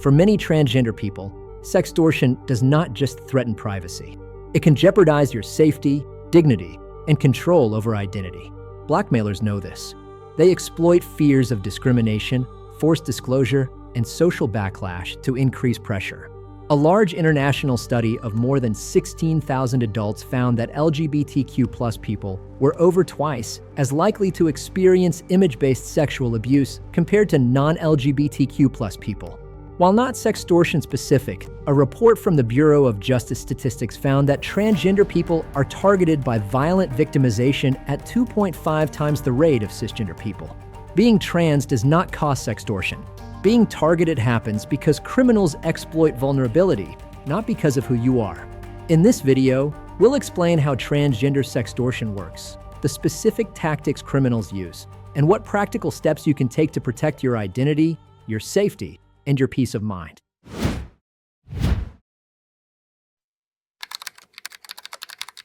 For many transgender people, sextortion does not just threaten privacy. It can jeopardize your safety, dignity, and control over identity. Blackmailers know this. They exploit fears of discrimination, forced disclosure, and social backlash to increase pressure. A large international study of more than 16,000 adults found that LGBTQ+ people were over twice as likely to experience image-based sexual abuse compared to non-LGBTQ+ people. While not sextortion specific, a report from the Bureau of Justice Statistics found that transgender people are targeted by violent victimization at 2.5 times the rate of cisgender people. Being trans does not cause sextortion. Being targeted happens because criminals exploit vulnerability, not because of who you are. In this video, we'll explain how transgender sextortion works, the specific tactics criminals use, and what practical steps you can take to protect your identity, your safety, and your peace of mind.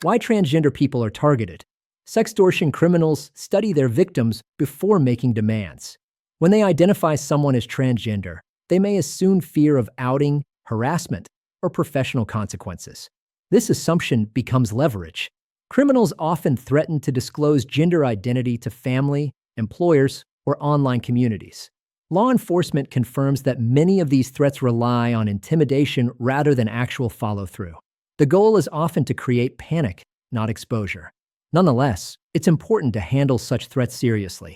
Why transgender people are targeted. Sextortion criminals study their victims before making demands. When they identify someone as transgender, they may assume fear of outing, harassment, or professional consequences. This assumption becomes leverage. Criminals often threaten to disclose gender identity to family, employers, or online communities. Law enforcement confirms that many of these threats rely on intimidation rather than actual follow-through. The goal is often to create panic, not exposure. Nonetheless, it's important to handle such threats seriously.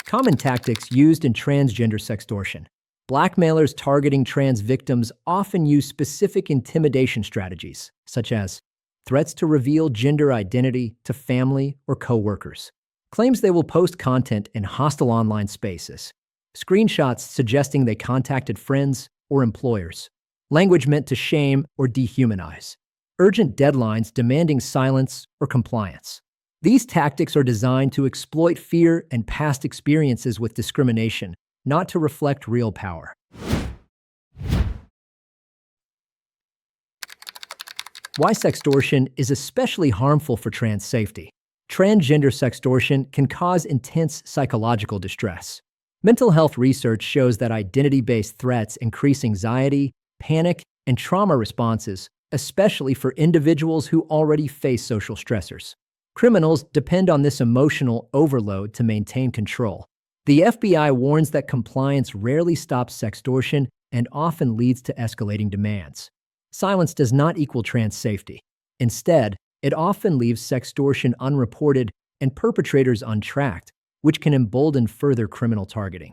Common tactics used in transgender sextortion. Blackmailers targeting trans victims often use specific intimidation strategies, such as threats to reveal gender identity to family or co-workers, claims they will post content in hostile online spaces, screenshots suggesting they contacted friends or employers, language meant to shame or dehumanize, urgent deadlines demanding silence or compliance. These tactics are designed to exploit fear and past experiences with discrimination, not to reflect real power. Why sextortion is especially harmful for trans safety. Transgender sextortion can cause intense psychological distress. Mental health research shows that identity-based threats increase anxiety, panic, and trauma responses, especially for individuals who already face social stressors. Criminals depend on this emotional overload to maintain control. The FBI warns that compliance rarely stops sextortion and often leads to escalating demands. Silence does not equal trans safety. Instead, it often leaves sextortion unreported and perpetrators untracked, which can embolden further criminal targeting.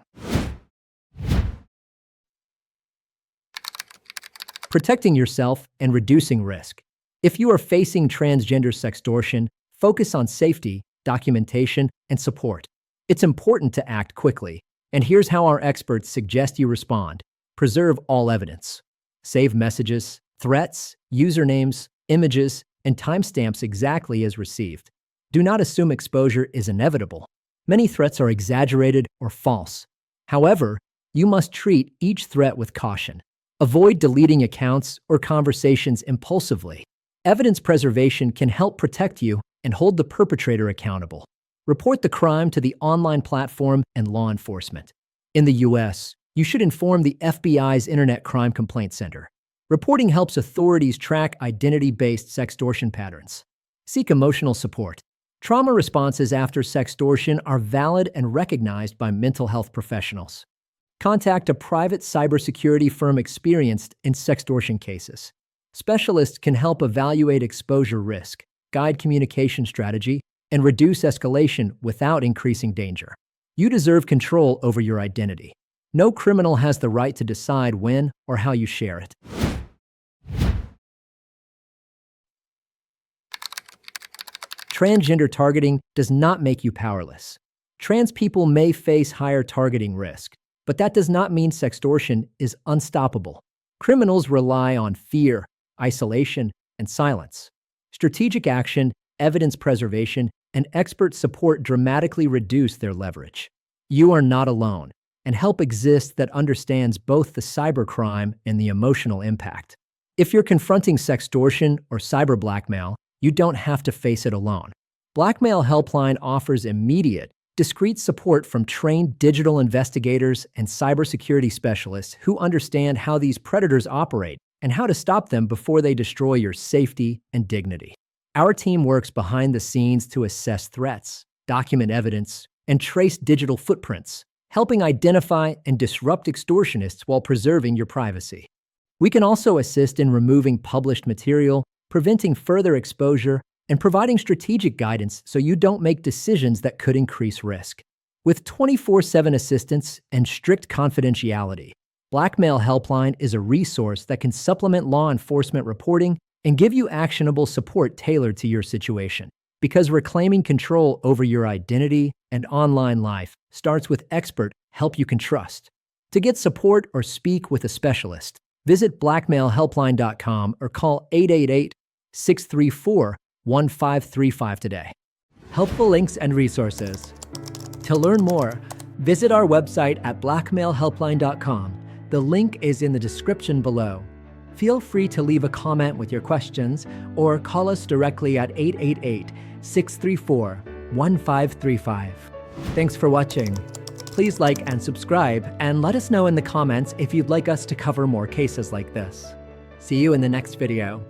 Protecting yourself and reducing risk. If you are facing transgender sextortion, focus on safety, documentation, and support. It's important to act quickly, and here's how our experts suggest you respond. Preserve all evidence. Save messages, threats, usernames, images, and timestamps exactly as received. Do not assume exposure is inevitable. Many threats are exaggerated or false. However, you must treat each threat with caution. Avoid deleting accounts or conversations impulsively. Evidence preservation can help protect you and hold the perpetrator accountable. Report the crime to the online platform and law enforcement. In the US, you should inform the FBI's Internet Crime Complaint Center. Reporting helps authorities track identity-based sextortion patterns. Seek emotional support. Trauma responses after sextortion are valid and recognized by mental health professionals. Contact a private cybersecurity firm experienced in sextortion cases. Specialists can help evaluate exposure risk, guide communication strategy, and reduce escalation without increasing danger. You deserve control over your identity. No criminal has the right to decide when or how you share it. Transgender targeting does not make you powerless. Trans people may face higher targeting risk, but that does not mean sextortion is unstoppable. Criminals rely on fear, isolation, and silence. Strategic action, evidence preservation, and expert support dramatically reduce their leverage. You are not alone, and help exists that understands both the cybercrime and the emotional impact. If you're confronting sextortion or cyber blackmail, you don't have to face it alone. Blackmail.HelpLine offers immediate, discreet support from trained digital investigators and cybersecurity specialists who understand how these predators operate and how to stop them before they destroy your safety and dignity. Our team works behind the scenes to assess threats, document evidence, and trace digital footprints, helping identify and disrupt extortionists while preserving your privacy. We can also assist in removing published material, preventing further exposure, and providing strategic guidance so you don't make decisions that could increase risk. With 24/7 assistance and strict confidentiality, Blackmail Helpline is a resource that can supplement law enforcement reporting and give you actionable support tailored to your situation. Because reclaiming control over your identity and online life starts with expert help you can trust. To get support or speak with a specialist, visit blackmailhelpline.com or call 888-634-1535 today. Helpful links and resources. To learn more, visit our website at blackmailhelpline.com. The link is in the description below. Feel free to leave a comment with your questions or call us directly at 888-634-1535. Thanks for watching. Please like and subscribe, and let us know in the comments if you'd like us to cover more cases like this. See you in the next video.